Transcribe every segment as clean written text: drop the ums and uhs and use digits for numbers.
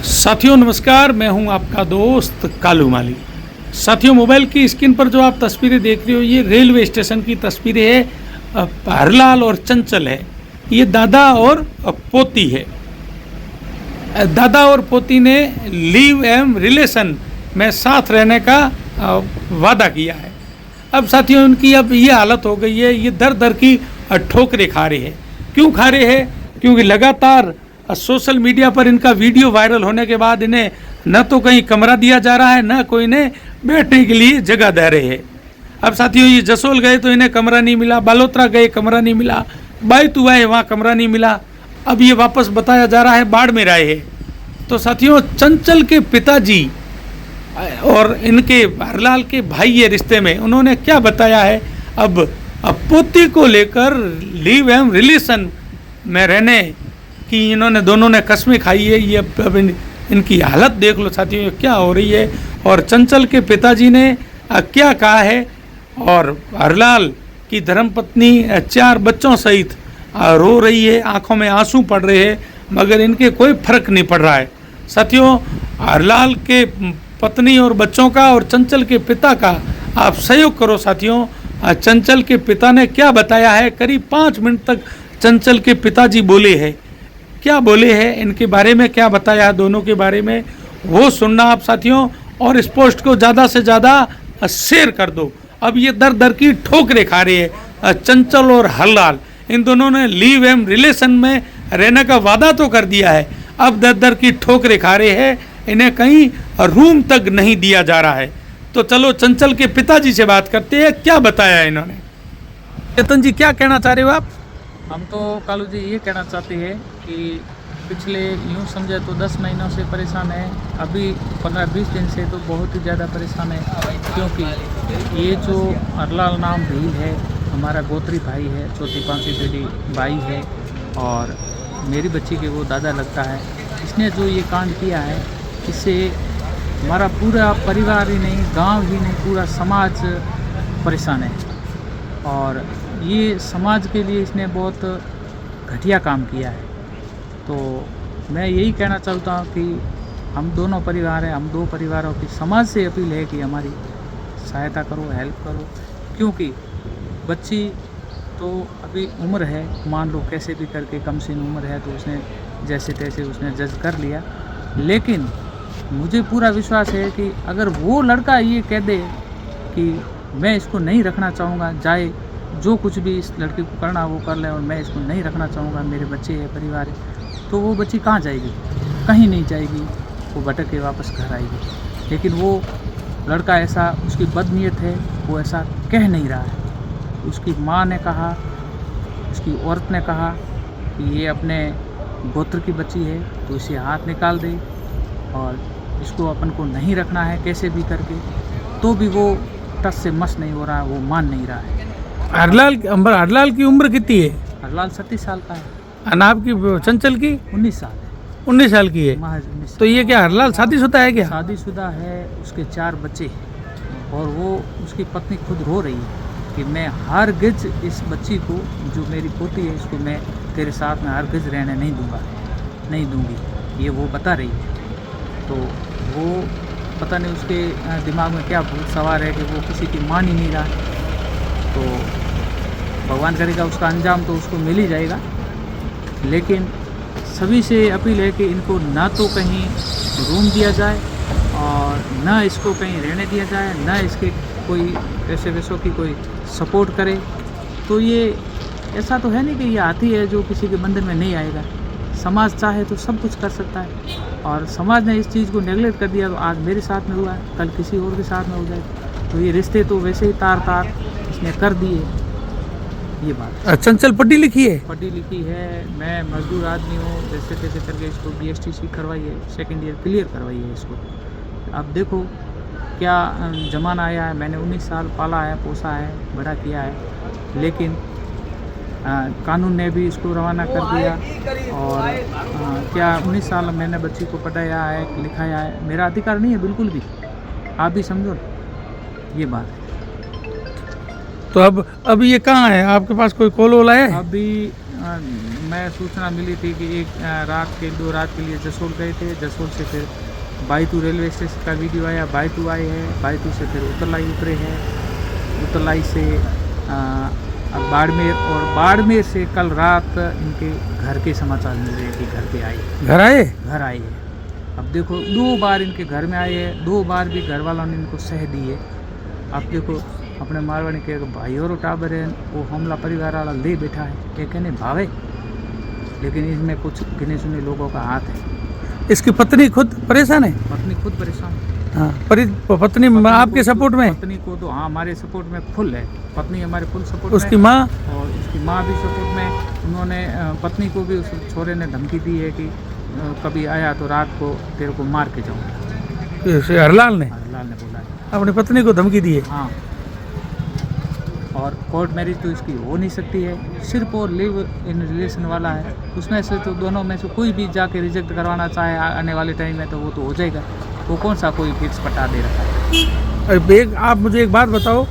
साथियों नमस्कार, मैं हूं आपका दोस्त कालू माली। साथियों, मोबाइल की स्क्रीन पर जो आप तस्वीरें देख रहे हो ये रेलवे स्टेशन की तस्वीरें है। हरलाल और चंचल है, ये दादा और पोती है। दादा और पोती ने लीव एम रिलेशन में साथ रहने का वादा किया है। अब साथियों उनकी अब ये हालत हो गई है, ये दर दर की ठोकरें खा रहे हैं। क्यों खा रहे हैं? क्योंकि लगातार सोशल मीडिया पर इनका वीडियो वायरल होने के बाद इन्हें न तो कहीं कमरा दिया जा रहा है, न कोई इन्हें बैठने के लिए जगह दे रहे हैं। अब साथियों ये जसोल गए तो इन्हें कमरा नहीं मिला, बालोतरा गए कमरा नहीं मिला, बायतू आए वहाँ कमरा नहीं मिला। अब ये वापस बताया जा रहा है बाड़मेर आए हैं। तो साथियों चंचल के पिताजी और इनके हरलाल के भाई ये रिश्ते में उन्होंने क्या बताया है। अब पोती को लेकर लीव एम रिलेशन में रहने कि इन्होंने दोनों ने कस्में खाई है। ये अब इनकी हालत देख लो साथियों क्या हो रही है। और चंचल के पिताजी ने क्या कहा है। और हरलाल की धर्मपत्नी 4 बच्चों सहित रो रही है, आंखों में आंसू पड़ रहे हैं, मगर इनके कोई फर्क नहीं पड़ रहा है। साथियों हरलाल के पत्नी और बच्चों का और चंचल के पिता का आप सहयोग करो। साथियों चंचल के पिता ने क्या बताया है, करीब 5 मिनट तक चंचल के पिताजी बोले हैं। क्या बोले हैं, इनके बारे में क्या बताया है, दोनों के बारे में वो सुनना आप साथियों। और इस पोस्ट को ज़्यादा से ज़्यादा शेयर कर दो। अब ये दर दर की ठोकरें खा रही है। चंचल और हरलाल इन दोनों ने लीव एम रिलेशन में रहने का वादा तो कर दिया है, अब दर दर की ठोकरें खा रहे हैं। इन्हें कहीं रूम तक नहीं दिया जा रहा है। तो चलो चंचल के पिताजी से बात करते हैं, क्या बताया इन्होंने। चेतन जी क्या कहना चाह रहे हो आप? हम तो कालू जी ये कहना चाहते हैं कि पिछले यूँ समझे तो 10 महीनों से परेशान है, अभी 15-20 दिन से तो बहुत ही ज़्यादा परेशान है। क्योंकि ये जो हरलाल नाम भील है, हमारा गोत्री भाई है, चौथी पांचवी पीढ़ी भाई है और मेरी बच्ची के वो दादा लगता है। इसने जो ये कांड किया है, इससे हमारा पूरा परिवार ही नहीं, गांव ही नहीं, पूरा समाज परेशान है। और ये समाज के लिए इसने बहुत घटिया काम किया है। तो मैं यही कहना चाहता हूँ कि हम दोनों परिवार हैं, हम 2 परिवारों की समाज से अपील है कि हमारी सहायता करो, हेल्प करो। क्योंकि बच्ची तो अभी उम्र है, मान लो कैसे भी करके कम से उम्र है, तो उसने जैसे तैसे उसने जज कर लिया। लेकिन मुझे पूरा विश्वास है कि अगर वो लड़का ये कह दे कि मैं इसको नहीं रखना चाहूँगा, जाए जो कुछ भी इस लड़की को करना वो कर ले और मैं इसको नहीं रखना चाहूँगा, मेरे बच्चे है, परिवार है, तो वो बच्ची कहाँ जाएगी? कहीं नहीं जाएगी, वो भटक के वापस घर आएगी। लेकिन वो लड़का ऐसा, उसकी बदनीयत है, वो ऐसा कह नहीं रहा है। उसकी माँ ने कहा, उसकी औरत ने कहा कि ये अपने गोत्र की बच्ची है तो इसे हाथ निकाल दे और इसको अपन को नहीं रखना है कैसे भी करके, तो भी वो टस से मस नहीं हो रहा है, वो मान नहीं रहा है। हरलाल की उम्र कितनी है? हरलाल 37 साल का है। अनाब की चंचल की 19 साल है। 19 साल की है। महज 19 तो ये क्या हरलाल शादीशुदा है क्या? शादीशुदा है, उसके 4 बच्चे हैं और वो उसकी पत्नी खुद रो रही है कि मैं हर गिज इस बच्ची को, जो मेरी पोती है, इसको मैं तेरे साथ में हर गिज रहने नहीं दूंगा, नहीं दूंगी, ये वो बता रही है। तो वो पता नहीं उसके दिमाग में क्या भूत सवार है कि वो किसी की मान ही नहीं रहा। तो भगवान करेगा उसका अंजाम तो उसको मिल ही जाएगा। लेकिन सभी से अपील है कि इनको ना तो कहीं रूम दिया जाए और ना इसको कहीं रहने दिया जाए, ना इसके कोई पैसे वैसों की कोई सपोर्ट करे। तो ये ऐसा तो है नहीं कि ये हाथी है जो किसी के बंधन में नहीं आएगा। समाज चाहे तो सब कुछ कर सकता है और समाज ने इस चीज़ को नेगलेक्ट कर दिया। तो आज मेरे साथ में हुआ है, कल किसी और के साथ में हो जाए। तो ये रिश्ते तो वैसे ही तार इसने कर दिए। ये बात चंचल पढ़ी लिखी है? पढ़ी लिखी है, मैं मजदूर आदमी हूँ, जैसे तैसे करके इसको BSTC करवाई है, 2nd ईयर क्लियर करवाई है इसको। अब देखो क्या ज़माना आया है। मैंने 19 साल पाला है, पोसा है, बड़ा किया है, लेकिन कानून ने भी इसको रवाना कर दिया। और क्या 19 साल मैंने बच्ची को पढ़ाया है, लिखाया है, मेरा अधिकार नहीं है बिल्कुल भी। आप भी समझो ये बात है। तो अब ये कहाँ है? आपके पास कोई कॉल वोल है? अभी मैं सूचना मिली थी कि दो रात के लिए जसोल गए थे। जसोल से फिर बायतू रेलवे स्टेशन का वीडियो आया, बायतू आए हैं, बायतू से फिर उतरलाई उतरे हैं, उतरलाई से अब बाड़मेर, और बाड़मेर से कल रात इनके घर के समाचार मिल रहे हैं कि घर पे आए, घर आए हैं। अब देखो 2 बार इनके घर में आए हैं, 2 बार भी घर वालों ने इनको सह दी है। अब देखो अपने मारवाड़ी के भाई और टाबर है, वो हमला परिवार वाला ले बैठा है, ये कहने भावे, लेकिन इसमें कुछ गिने चुने लोगों का हाथ है। इसकी पत्नी खुद परेशान है? पत्नी खुद परेशान है। हाँ, पत्नी आपके सपोर्ट में? पत्नी को तो हाँ हमारे सपोर्ट में फुल है, पत्नी हमारे फुल सपोर्ट उसकी में। माँ? और उसकी माँ भी सपोर्ट में। उन्होंने पत्नी को भी उस छोरे ने धमकी दी है कि कभी आया तो रात को तेरे को मार के जाऊँगा। हरलाल ने? हरलाल ने बोला है। अपनी पत्नी को धमकी दी है? हाँ, और कोर्ट मैरिज तो इसकी हो नहीं सकती है, सिर्फ और लिव इन रिलेशन वाला है। उसमें से तो दोनों में से कोई भी जाके रिजेक्ट करवाना चाहे आने वाले टाइम में तो वो तो हो जाएगा। वो कौन सा कोई फिक्स पटा दे रखा है। आप मुझे एक बात बताओ,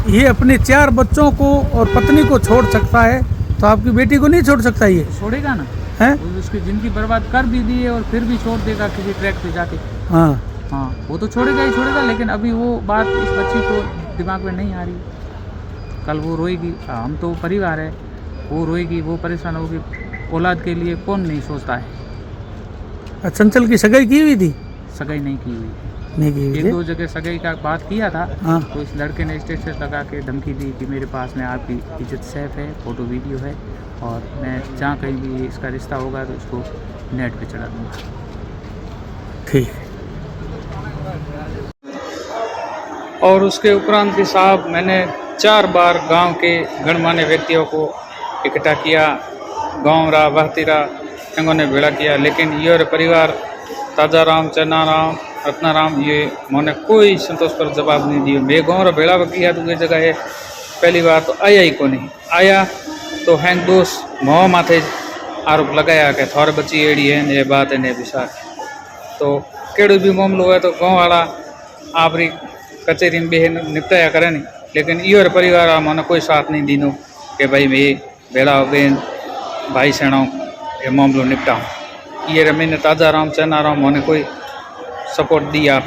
ये अपने 4 बच्चों को और पत्नी को छोड़ सकता है तो आपकी बेटी को नहीं छोड़ सकता? ये छोड़ेगा ना है? उसकी जिंदगी बर्बाद कर भी दी है और फिर भी छोड़ देगा किसी ट्रैक पे जाके। हाँ हाँ, वो तो छोड़ेगा ही छोड़ेगा, लेकिन अभी वो बात इस बच्ची को दिमाग में नहीं आ रही। कल वो रोएगी, हम तो परिवार है, वो रोएगी, वो परेशान होगी। औलाद के लिए कौन नहीं सोचता है। चंचल की सगाई की हुई थी? सगाई नहीं की हुई, नहीं की हुई। 1-2 जगह सगाई का बात किया था। हाँ। तो इस लड़के ने स्टेटस लगा के धमकी दी कि मेरे पास में आपकी इज्जत सेफ है, फ़ोटो वीडियो है, और मैं जहाँ कहीं भी इसका रिश्ता होगा तो इसको नेट पे चढ़ा दूँगा। ठीक। और उसके उपरांत भी साहब मैंने 4 बार गांव के गणमान्य व्यक्तियों को इकट्ठा किया, गाँव रा बहतीरा इन्होंने भेड़ा किया, लेकिन ये परिवार ताजाराम, चन्नाराम, रत्नाराम, ये मैंने कोई संतोष पर जवाब नहीं दिया। मैं गाँव रा भेड़ा किया तो ये जगह है, पहली बार तो आया ही को नहीं आया, तो हैंग दोस्त मोह माथे आरोप लगाया कि थोड़े बच्ची एड़ी है, ये बात है ने विचार। तो केड़ो भी मामलो है तो गाँव वाला आपरी कचेरी में बेह निपटाया करे नहीं, लेकिन यो परिवार मैंने कोई साथ नहीं दीनो कि भाई मैं भेड़ा बेन भाई सेणाओं ये मामलो निपटाऊँ। ये मैंने ताजा राम, चन्ना राम मैंने कोई सपोर्ट दिया आप।